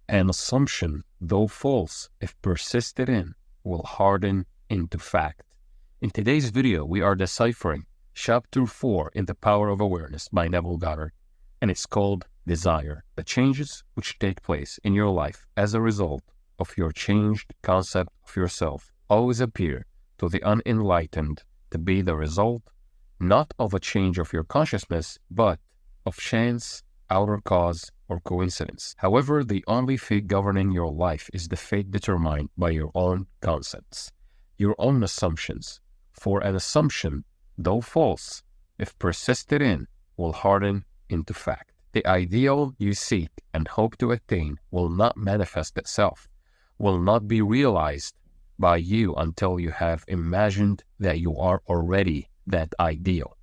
An assumption, though false, if persisted in, will harden into fact. In today's video, we are deciphering Chapter 4 in The Power of Awareness by Neville Goddard, and it's called Desire, the changes which take place in your life as a result of your changed concept of yourself always appear to the unenlightened to be the result not of a change of your consciousness, but of chance, outer cause, or coincidence. However, the only fate governing your life is the fate determined by your own concepts, your own assumptions. For an assumption, though false, if persisted in, will harden into fact. The ideal you seek and hope to attain will not manifest itself, will not be realized by you until you have imagined that you are already that ideal.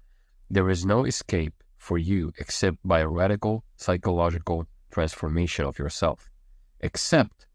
There is no escape for you except by a radical psychological transformation of yourself, except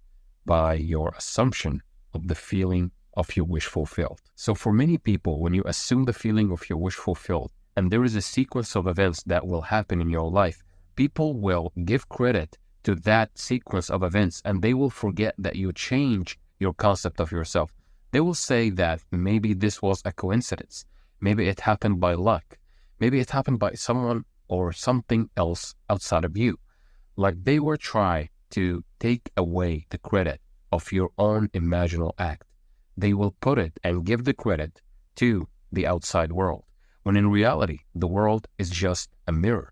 by your assumption of the feeling of your wish fulfilled. So for many people, when you assume the feeling of your wish fulfilled, and there is a sequence of events that will happen in your life, people will give credit to that sequence of events, and they will forget that you change your concept of yourself. They will say that maybe this was a coincidence. Maybe it happened by luck. Maybe it happened by someone or something else outside of you. Like they were trying to take away the credit of your own imaginal act. They will put it and give the credit to the outside world, when in reality, the world is just a mirror.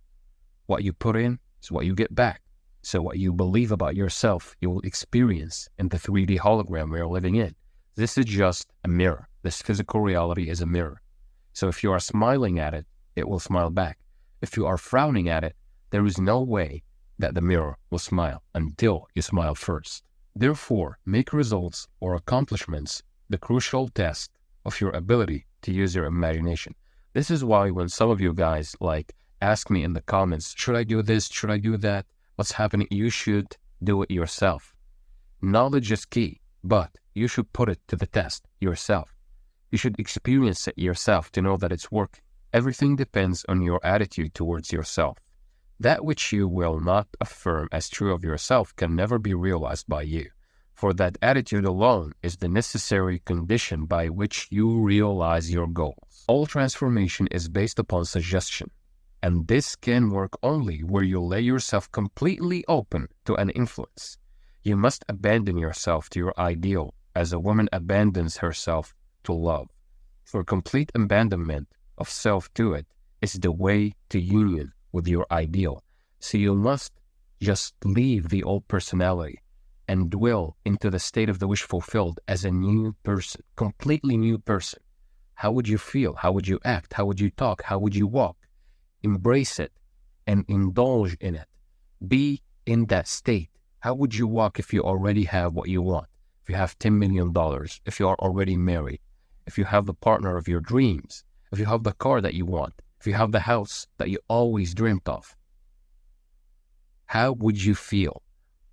What you put in is what you get back. So what you believe about yourself, you will experience in the 3D hologram we're living in. This is just a mirror. This physical reality is a mirror. So if you are smiling at it, it will smile back. If you are frowning at it, there is no way that the mirror will smile until you smile first. Therefore, make results or accomplishments the crucial test of your ability to use your imagination. This is why when some of you guys ask me in the comments, should I do this? Should I do that? What's happening? You should do it yourself. Knowledge is key, but you should put it to the test yourself. You should experience it yourself to know that it's working. Everything depends on your attitude towards yourself. That which you will not affirm as true of yourself can never be realized by you, for that attitude alone is the necessary condition by which you realize your goals. All transformation is based upon suggestion, and this can work only where you lay yourself completely open to an influence. You must abandon yourself to your ideal as a woman abandons herself to love. For complete abandonment of self to it is the way to union with your ideal. So you must just leave the old personality and dwell into the state of the wish fulfilled as a new person, completely new person. How would you feel? How would you act? How would you talk? How would you walk? Embrace it and indulge in it. Be in that state. How would you walk if you already have what you want? If you have $10 million, if you are already married, if you have the partner of your dreams, if you have the car that you want, if you have the house that you always dreamt of, how would you feel?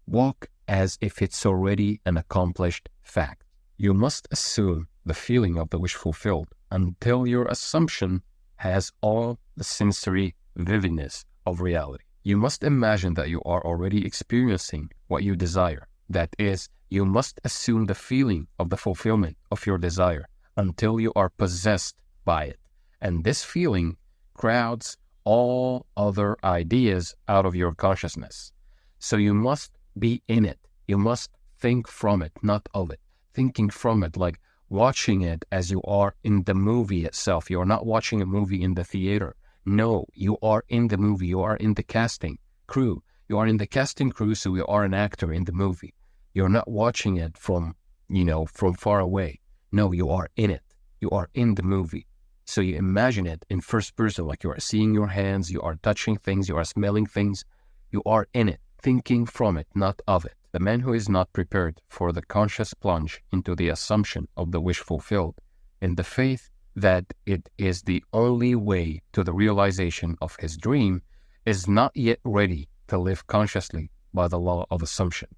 Walk as if it's already an accomplished fact. You must assume the feeling of the wish fulfilled until your assumption has all the sensory vividness of reality. You must imagine that you are already experiencing what you desire. That is, you must assume the feeling of the fulfillment of your desire until you are possessed by it. And this feeling crowds all other ideas out of your consciousness. So you must be in it. You must think from it, not of it. Thinking from it, like watching it as you are in the movie itself. You are not watching a movie in the theater. No, you are in the movie. You are in the casting crew. You are in the casting crew, so you are an actor in the movie. You're not watching it from far away. No, you are in it. You are in the movie. So you imagine it in first person, like you are seeing your hands, you are touching things, you are smelling things. You are in it, thinking from it, not of it. The man who is not prepared for the conscious plunge into the assumption of the wish fulfilled, in the faith that it is the only way to the realization of his dream, is not yet ready to live consciously by the law of assumption.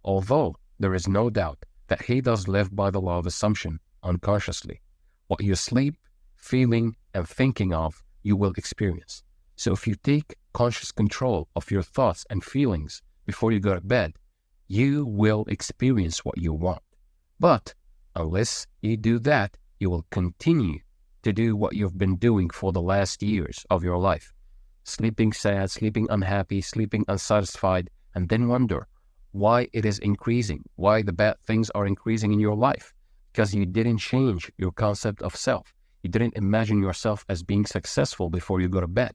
Although there is no doubt that he does live by the law of assumption unconsciously. What you sleep, feeling, and thinking of, you will experience. So if you take conscious control of your thoughts and feelings before you go to bed, you will experience what you want. But unless you do that, you will continue to do what you've been doing for the last years of your life. Sleeping sad, sleeping unhappy, sleeping unsatisfied, and then wonder why it is increasing, why the bad things are increasing in your life. Because you didn't change your concept of self. You didn't imagine yourself as being successful before you go to bed.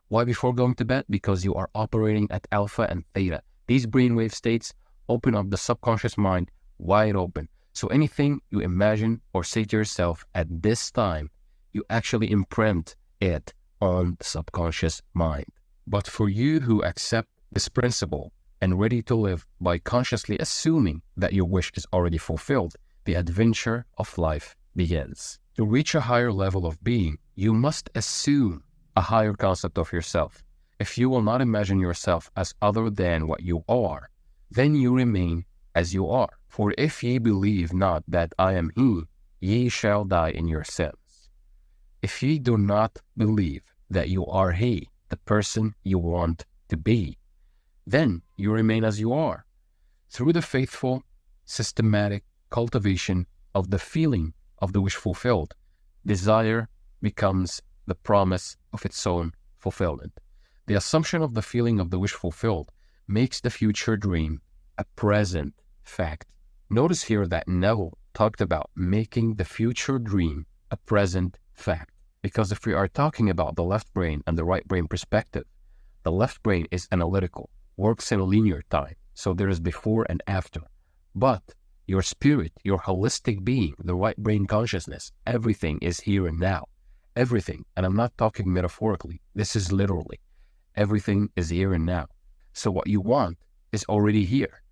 Why before going to bed? Because you are operating at alpha and theta. These brainwave states open up the subconscious mind wide open. So anything you imagine or say to yourself at this time, you actually imprint it on the subconscious mind. But for you who accept this principle and ready to live by consciously assuming that your wish is already fulfilled, the adventure of life begins. To reach a higher level of being, you must assume a higher concept of yourself. If you will not imagine yourself as other than what you are, then you remain as you are. For if ye believe not that I am he, ye shall die in your sins. If ye do not believe that you are he, the person you want to be, then you remain as you are. Through the faithful, systematic cultivation of the feeling of the wish fulfilled, desire becomes the promise of its own fulfillment. The assumption of the feeling of the wish fulfilled makes the future dream a present fact. Notice here that Neville talked about making the future dream a present fact. Because if we are talking about the left brain and the right brain perspective, the left brain is analytical, works in linear time, so there is before and after. But your spirit, your holistic being, the right brain consciousness, everything is here and now. Everything, and I'm not talking metaphorically, this is literally. Everything is here and now. So what you want is already here.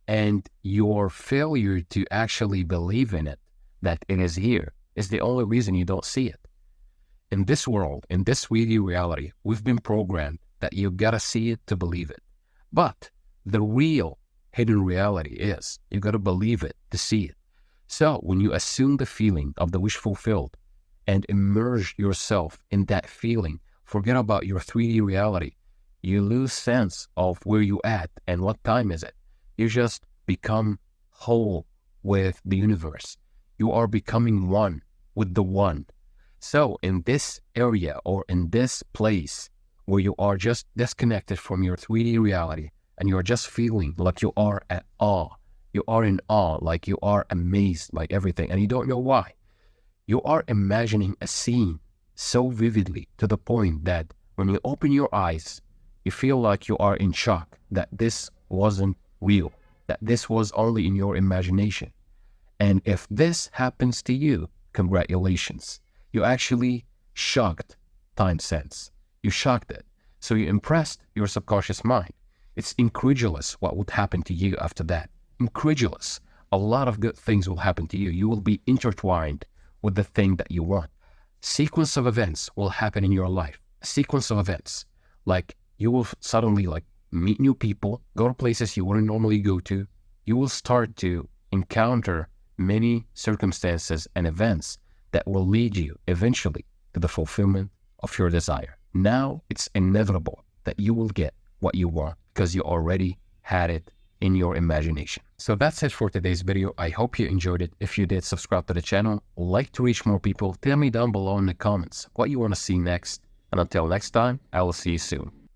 And your failure to actually believe in it, that it is here, is the only reason you don't see it. In this world, in this 3D reality, we've been programmed that you gotta see it to believe it. But the real hidden reality is you gotta believe it to see it. So when you assume the feeling of the wish fulfilled and immerse yourself in that feeling, forget about your 3D reality, you lose sense of where you at and what time is it. You just become whole with the universe. You are becoming one with the one. So in this area or in this place where you are just disconnected from your 3D reality and you're just feeling like you are at awe, you are in awe, like you are amazed by everything and you don't know why. You are imagining a scene so vividly to the point that when you open your eyes, you feel like you are in shock that this wasn't real, that this was only in your imagination. And if this happens to you, congratulations. You actually shocked time sense. You shocked it. So you impressed your subconscious mind. It's incredulous what would happen to you after that. Incredulous. A lot of good things will happen to you. You will be intertwined with the thing that you want. Sequence of events will happen in your life. A sequence of events. Like you will suddenly meet new people, go to places you wouldn't normally go to. You will start to encounter many circumstances and events that will lead you eventually to the fulfillment of your desire. Now it's inevitable that you will get what you want because you already had it in your imagination. So that's it for today's video. I hope you enjoyed it. If you did, subscribe to the channel. Like to reach more people. Tell me down below in the comments what you want to see next. And until next time, I will see you soon.